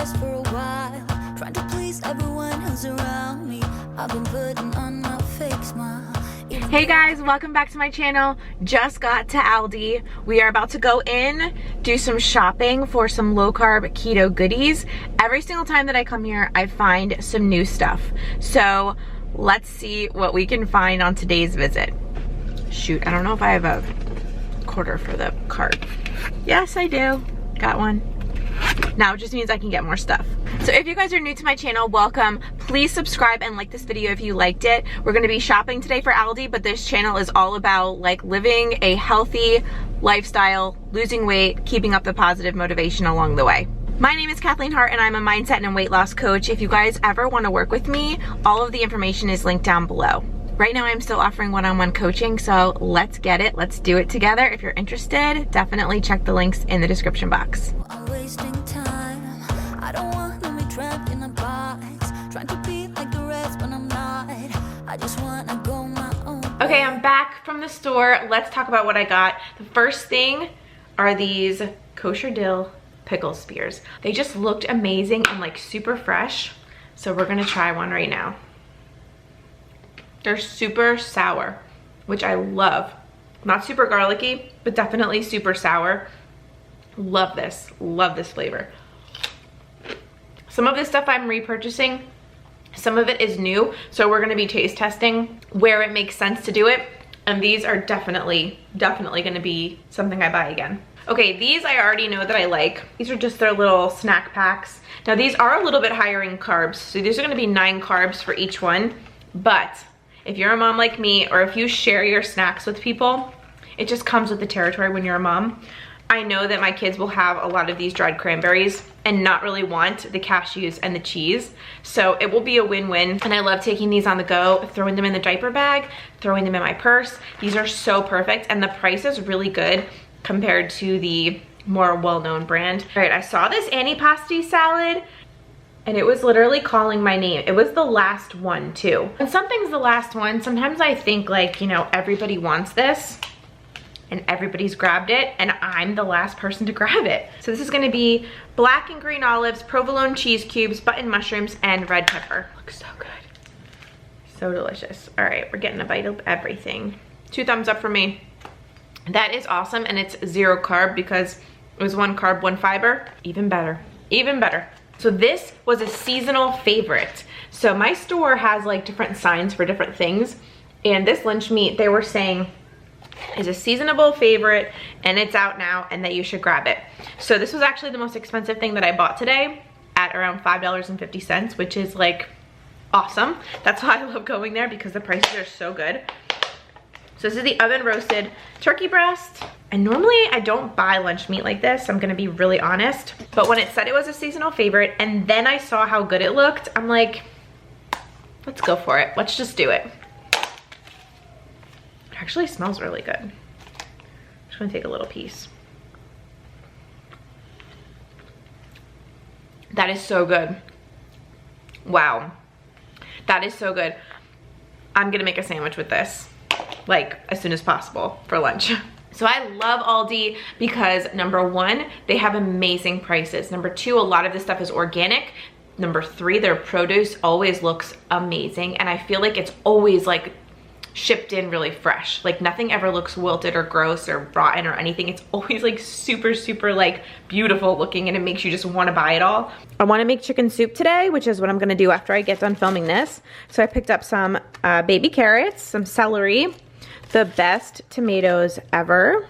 stressed for a while, trying to please everyone who's around me. I've been putting on my fake smile. Hey guys, welcome back to my channel. Just got to Aldi. We are about to go in, do some shopping for some low carb keto goodies. Every single time that I come here, I find some new stuff. So let's see what we can find on today's visit. Shoot, I don't know if I have a quarter for the cart. Yes, I do. Got one. Now it just means I can get more stuff. So if you guys are new to my channel, welcome. Please subscribe and like this video if you liked it. We're gonna be shopping today for Aldi, but this channel is all about like living a healthy lifestyle, losing weight, keeping up the positive motivation along the way. My name is Kathleen Hart and I'm a mindset and weight loss coach. If you guys ever wanna work with me, all of the information is linked down below. Right now I'm still offering one-on-one coaching, so let's get it. Let's do it together. If you're interested, definitely check the links in the description box. I'm wasting time. I don't want to be trapped in a box, trying to be like the rest, but I'm not. I just want to go my own. Okay, I'm back from the store. Let's talk about what I got. The first thing are these kosher dill pickle spears. They just looked amazing and like super fresh. So we're gonna try one right now. They're super sour, which I love. Not super garlicky, but definitely super sour. Love this flavor. Some of this stuff I'm repurchasing, some of it is new, so we're gonna be taste testing where it makes sense to do it. And these are definitely gonna be something I buy again. Okay, these I already know that I like. These are just their little snack packs. Now these are a little bit higher in carbs, so these are gonna be 9 carbs for each one, but if you're a mom like me, or if you share your snacks with people, it just comes with the territory when you're a mom. I know that my kids will have a lot of these dried cranberries and not really want the cashews and the cheese. So it will be a win-win. And I love taking these on the go, throwing them in the diaper bag, throwing them in my purse. These are so perfect and the price is really good compared to the more well-known brand. All right, I saw this Antipasti salad and it was literally calling my name. It was the last one too. When something's the last one, sometimes I think like, you know, everybody wants this and everybody's grabbed it and I'm the last person to grab it. So this is gonna be black and green olives, provolone cheese cubes, button mushrooms, and red pepper. Looks so good. So delicious. All right, we're getting a bite of everything. 2 thumbs up for me. That is awesome, and it's 0 carb because it was 1 carb, 1 fiber. Even better, even better. So this was a seasonal favorite. So my store has like different signs for different things, and this lunch meat they were saying is a seasonable favorite and it's out now and that you should grab it. So this was actually the most expensive thing that I bought today at around $5.50, which is like awesome. That's why I love going there because the prices are so good. So this is the oven roasted turkey breast. And normally I don't buy lunch meat like this, I'm gonna be really honest. But when it said it was a seasonal favorite and then I saw how good it looked, I'm like, let's go for it. Let's just do it. It actually smells really good. I'm just gonna take a little piece. That is so good. Wow. That is so good. I'm gonna make a sandwich with this, like as soon as possible for lunch. So I love Aldi because number 1, they have amazing prices. Number 2, a lot of this stuff is organic. Number 3, their produce always looks amazing. And I feel like it's always like shipped in really fresh. Like nothing ever looks wilted or gross or rotten or anything. It's always like super like beautiful looking and it makes you just want to buy it all. I want to make chicken soup today, which is what I'm going to do after I get done filming this. So I picked up some baby carrots, some celery, the best tomatoes ever.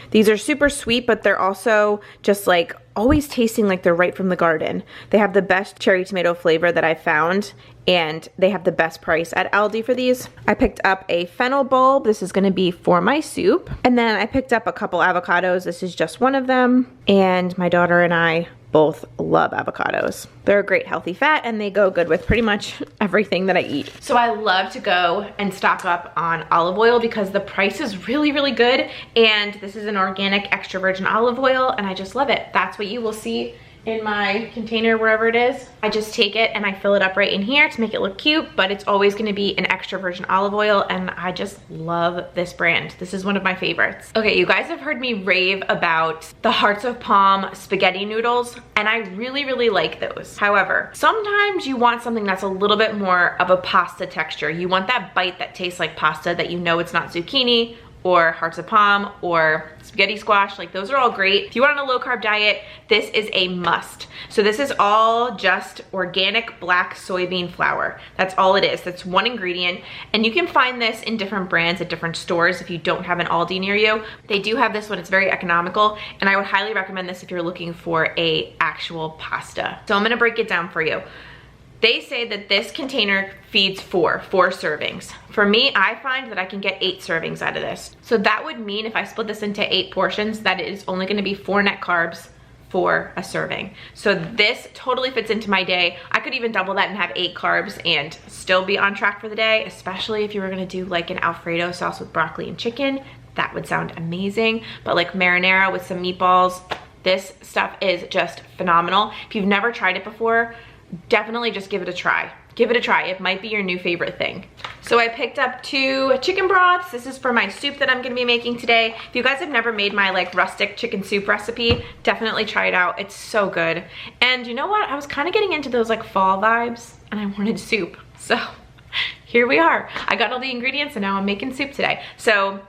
These are super sweet, but they're also just like always tasting like they're right from the garden. They have the best cherry tomato flavor that I've found, and they have the best price at Aldi for these. I picked up a fennel bulb. This is gonna be for my soup. And then I picked up a couple avocados. This is just one of them. And my daughter and I both love avocados. They're a great healthy fat and they go good with pretty much everything that I eat. So I love to go and stock up on olive oil because the price is really good, and this is an organic extra virgin olive oil and I just love it. That's what you will see in my container, wherever it is. I just take it and I fill it up right in here to make it look cute, but it's always gonna be an extra virgin olive oil, and I just love this brand. This is one of my favorites. Okay, you guys have heard me rave about the Hearts of Palm spaghetti noodles, and I really, really like those. However, sometimes you want something that's a little bit more of a pasta texture. You want that bite that tastes like pasta, that you know it's not zucchini or Hearts of Palm or spaghetti squash. Like, those are all great. If you want on a low carb diet, this is a must. So this is all just organic black soybean flour. That's all it is. That's one ingredient. And you can find this in different brands at different stores if you don't have an Aldi near you. They do have this one. It's very economical, and I would highly recommend this if you're looking for a actual pasta. So I'm gonna break it down for you. They say that this container feeds four servings. For me, I find that I can get 8 servings out of this. So that would mean if I split this into 8 portions, that it is only gonna be 4 net carbs for a serving. So this totally fits into my day. I could even double that and have 8 carbs and still be on track for the day, especially if you were gonna do like an Alfredo sauce with broccoli and chicken. That would sound amazing. But like marinara with some meatballs, this stuff is just phenomenal. If you've never tried it before, definitely just give it a try. Give it a try. It might be your new favorite thing. So I picked up 2 chicken broths. This is for my soup that I'm gonna be making today. If you guys have never made my like rustic chicken soup recipe, definitely try it out. It's so good. And you know what? I was kind of getting into those like fall vibes, and I wanted soup. So here we are. I got all the ingredients and now I'm making soup today. So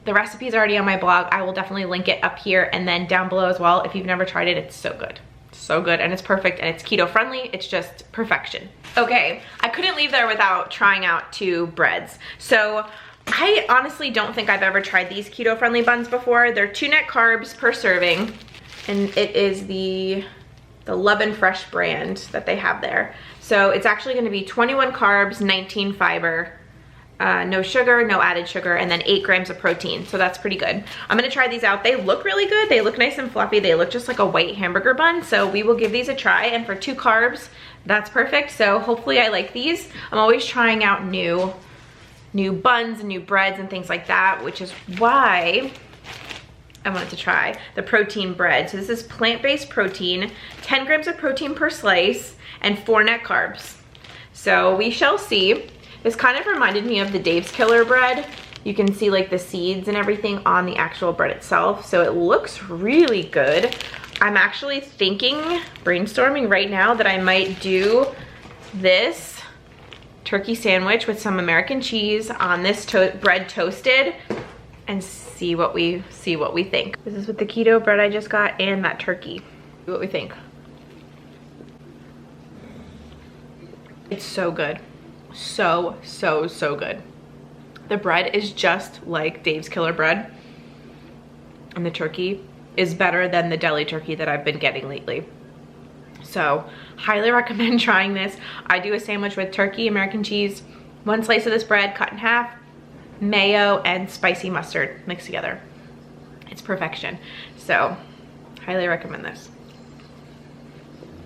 the recipe is already on my blog. I will definitely link it up here and then down below as well. If you've never tried it, it's so good. So good, and it's perfect, and it's keto friendly. It's just perfection. Okay, I couldn't leave there without trying out 2 breads. So I honestly don't think I've ever tried these keto friendly buns before. They're 2 net carbs per serving, and it is the Love and Fresh brand that they have there. So it's actually gonna be 21 carbs, 19 fiber, no sugar, no added sugar, and then 8 grams of protein. So that's pretty good. I'm gonna try these out. They look really good. They look nice and fluffy. They look just like a white hamburger bun. So we will give these a try. And for 2 carbs, that's perfect. So hopefully I like these. I'm always trying out new buns and new breads and things like that, which is why I wanted to try the protein bread. So this is plant-based protein, 10 grams of protein per slice, and 4 net carbs. So we shall see. This kind of reminded me of the Dave's Killer bread. You can see like the seeds and everything on the actual bread itself. So it looks really good. I'm actually brainstorming right now that I might do this turkey sandwich with some American cheese on this bread toasted and see what we think. This is with the keto bread I just got and that turkey. See what we think. It's so good. So good. The bread is just like Dave's Killer bread, and the turkey is better than the deli turkey that I've been getting lately. So highly recommend trying this. I do a sandwich with turkey, American cheese, 1 slice of this bread cut in half, mayo, and spicy mustard mixed together. It's perfection. So highly recommend this.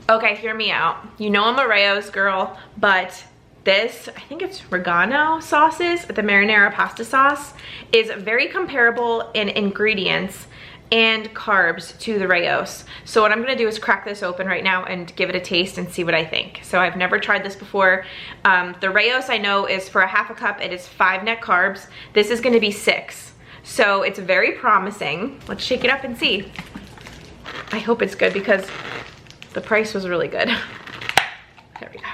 Okay, hear me out. You know I'm a Rao's girl, but this, I think it's oregano sauces, the marinara pasta sauce, is very comparable in ingredients and carbs to the Rao's. So what I'm gonna do is crack this open right now and give it a taste and see what I think. So I've never tried this before. The Rao's I know is for a half a cup, it is 5 net carbs. This is gonna be 6. So it's very promising. Let's shake it up and see. I hope it's good because the price was really good. There we go.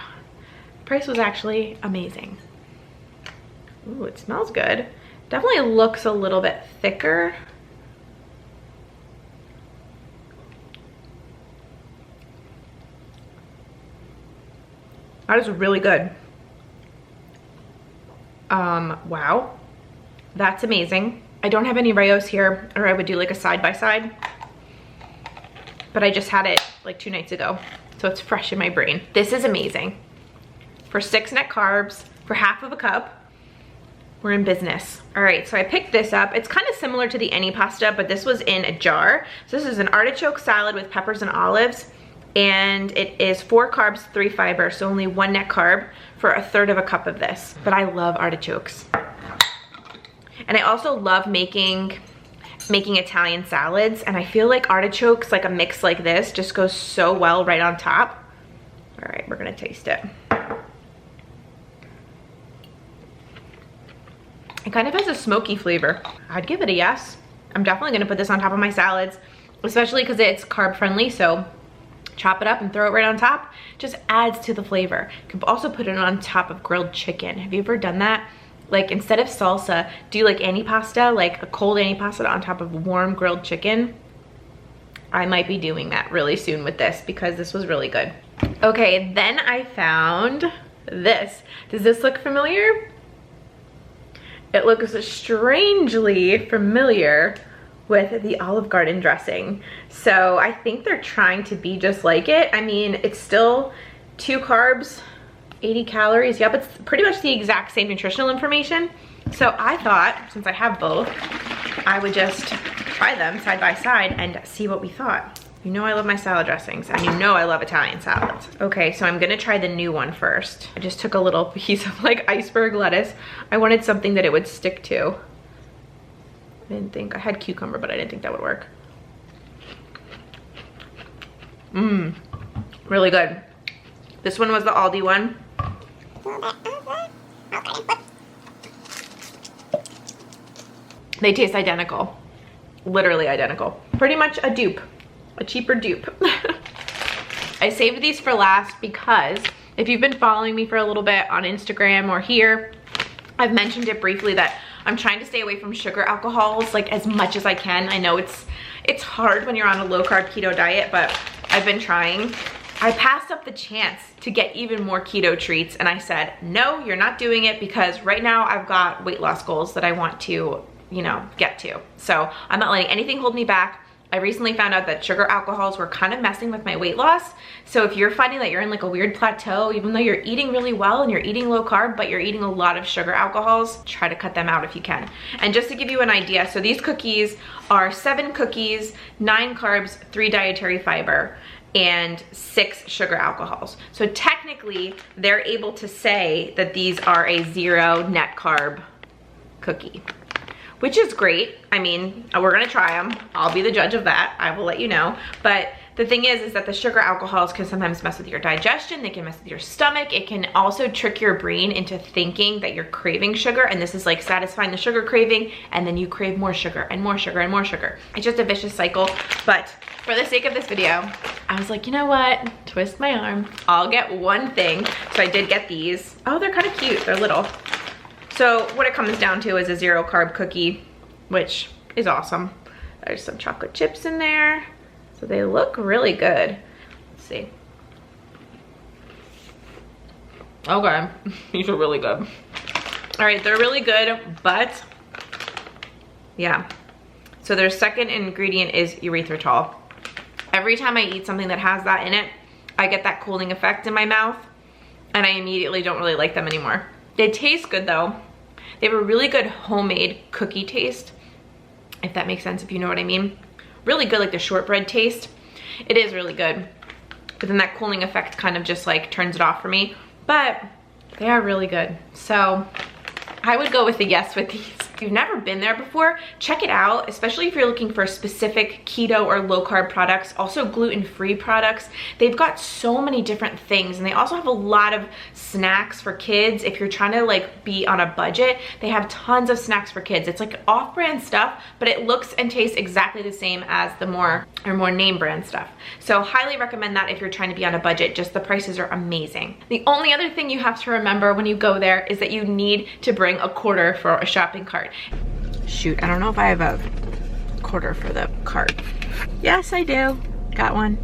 Price was actually amazing. Ooh, it smells good. Definitely looks a little bit thicker. That is really good. Wow, that's amazing. I don't have any Rao's here, or I would do like a side-by-side, but I just had it like 2 nights ago, so it's fresh in my brain. This is amazing. For 6 net carbs, for half of a cup, we're in business. All right, so I picked this up. It's kind of similar to the Antipasti, but this was in a jar. So this is an artichoke salad with peppers and olives, and it is 4 carbs, 3 fiber, so only 1 net carb for a third of a cup of this. But I love artichokes. And I also love making making Italian salads, and I feel like artichokes, like a mix like this, just goes so well right on top. All right, we're gonna taste it. It kind of has a smoky flavor. I'd give it a yes. I'm definitely gonna put this on top of my salads, especially because it's carb friendly, so chop it up and throw it right on top. Just adds to the flavor. You can also put it on top of grilled chicken. Have you ever done that? Like, instead of salsa, do like antipasta, like a cold antipasta on top of warm grilled chicken. I might be doing that really soon with this because this was really good. Okay, then I found this. Does this look familiar? It looks strangely familiar with the Olive Garden dressing. So I think they're trying to be just like it. I mean, it's still 2 carbs, 80 calories. Yep, it's pretty much the exact same nutritional information. So I thought, since I have both, I would just try them side by side and see what we thought. You know I love my salad dressings, and you know I love Italian salads. Okay, so I'm gonna try the new one first. I just took a little piece of like iceberg lettuce. I wanted something that it would stick to. I didn't think, I had cucumber, but I didn't think that would work. Mmm, really good. This one was the Aldi one. They taste identical, literally identical. Pretty much a dupe. A cheaper dupe. I saved these for last because if you've been following me for a little bit on Instagram or here, I've mentioned it briefly that I'm trying to stay away from sugar alcohols like as much as I can. I know it's hard when you're on a low carb keto diet, but I've been trying. I passed up the chance to get even more keto treats, and I said, no, you're not doing it, because right now I've got weight loss goals that I want to, you know, get to. So I'm not letting anything hold me back. I recently found out that sugar alcohols were kind of messing with my weight loss. So if you're finding that you're in like a weird plateau, even though you're eating really well and you're eating low carb, but you're eating a lot of sugar alcohols, try to cut them out if you can. And just to give you an idea, so these cookies are 7 cookies, 9 carbs, 3 dietary fiber, and 6 sugar alcohols. So technically, they're able to say that these are a 0 net carb cookie, which is great. I mean, we're gonna try them. I'll be the judge of that. I will let you know. But the thing is that the sugar alcohols can sometimes mess with your digestion. They can mess with your stomach. It can also trick your brain into thinking that you're craving sugar, and this is like satisfying the sugar craving, and then you crave more sugar and more sugar and more sugar. It's just a vicious cycle. But for the sake of this video, I was like, you know what? Twist my arm. I'll get one thing. So I did get these. Oh, they're kind of cute. They're little. So what it comes down to is a 0 carb cookie, which is awesome. There's some chocolate chips in there. So they look really good. Let's see. Okay, these are really good. All right, they're really good, but yeah. So their second ingredient is erythritol. Every time I eat something that has that in it, I get that cooling effect in my mouth, and I immediately don't really like them anymore. They taste good though. They have a really good homemade cookie taste, if that makes sense, if you know what I mean. Really good, like the shortbread taste. It is really good. But then that cooling effect kind of just like turns it off for me. But they are really good. So I would go with a yes with these. If you've never been there before, check it out, especially if you're looking for specific keto or low carb products, also gluten-free products. They've got so many different things, and they also have a lot of snacks for kids. If you're trying to like be on a budget, they have tons of snacks for kids. It's like off-brand stuff, but it looks and tastes exactly the same as the more name brand stuff. So highly recommend that if you're trying to be on a budget. Just the prices are amazing. The only other thing you have to remember when you go there is that you need to bring a quarter for a shopping cart. Shoot, I don't know if I have a quarter for the cart. Yes, I do. Got one.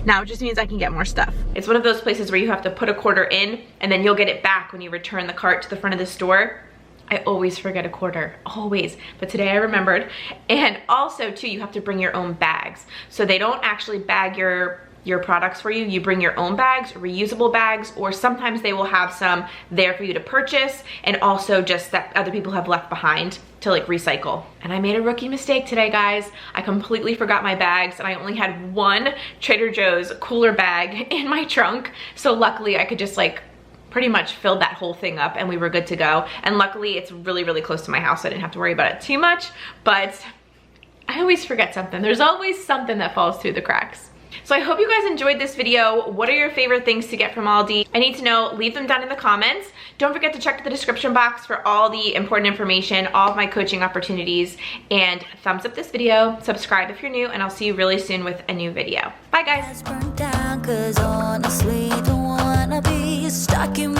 Now it just means I can get more stuff. It's one of those places where you have to put a quarter in, and then you'll get it back when you return the cart to the front of the store. I always forget a quarter, always. But today I remembered. And also too, you have to bring your own bags. So they don't actually bag your products for you. You bring your own bags, reusable bags, or sometimes they will have some there for you to purchase, and also just that other people have left behind to like recycle. And I made a rookie mistake today, guys. I completely forgot my bags, and I only had one Trader Joe's cooler bag in my trunk. So luckily I could just like pretty much fill that whole thing up, and we were good to go. And luckily it's really, really close to my house, so I didn't have to worry about it too much. But I always forget something. There's always something that falls through the cracks. So I hope you guys enjoyed this video. What are your favorite things to get from Aldi? I need to know, leave them down in the comments. Don't forget to check the description box for all the important information, all of my coaching opportunities, and thumbs up this video, subscribe if you're new, and I'll see you really soon with a new video. Bye guys. Burnt down, 'cause honestly, don't wanna be stuck in